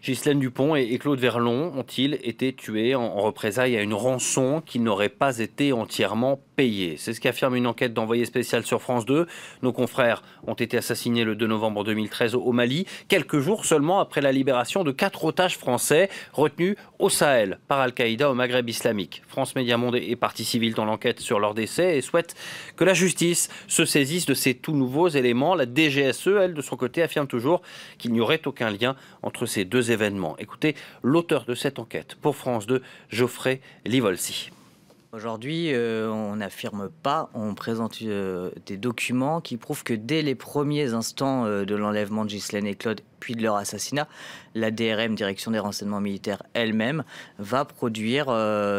Ghislaine Dupont et Claude Verlon ont-ils été tués en représailles à une rançon qui n'aurait pas été entièrement payée? C'est ce qu'affirme une enquête d'envoyé spécial sur France 2. Nos confrères ont été assassinés le 2 novembre 2013 au Mali, quelques jours seulement après la libération de 4 otages français retenus au Sahel par Al-Qaïda au Maghreb islamique. France Médias Monde est partie civile dans l'enquête sur leur décès et souhaite que la justice se saisisse de ces tout nouveaux éléments. La DGSE, elle, de son côté, affirme toujours qu'il n'y aurait aucun lien entre ces deux événements. Écoutez l'auteur de cette enquête pour France 2, Geoffrey Livolsi. Aujourd'hui, on n'affirme pas, on présente des documents qui prouvent que dès les premiers instants de l'enlèvement de Ghislaine et Claude, puis de leur assassinat, la DRM, Direction des renseignements militaires elle-même, va produire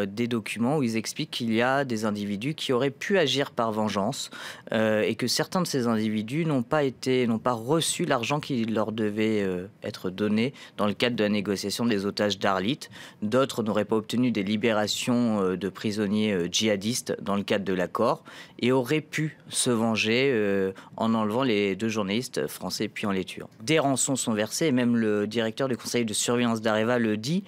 des documents où ils expliquent qu'il y a des individus qui auraient pu agir par vengeance et que certains de ces individus n'ont pas reçu l'argent qui leur devait être donné dans le cadre de la négociation des otages d'Arlit. D'autres n'auraient pas obtenu des libérations de prisonniers djihadistes dans le cadre de l'accord et auraient pu se venger en enlevant les 2 journalistes français puis en les tuant. Des rançons sont versées et même le directeur du conseil de surveillance d'Areva le dit.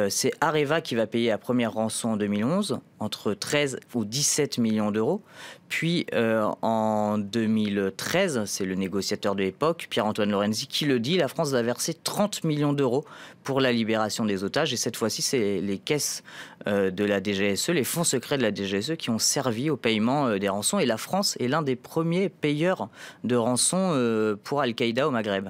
C'est Areva qui va payer la première rançon en 2011, entre 13 ou 17 millions d'euros. Puis en 2013, c'est le négociateur de l'époque, Pierre-Antoine Lorenzi, qui le dit, la France va verser 30 millions d'euros pour la libération des otages. Et cette fois-ci, c'est les caisses de la DGSE, les fonds secrets de la DGSE qui ont servi au paiement des rançons. Et la France est l'un des premiers payeurs de rançons pour Al-Qaïda au Maghreb.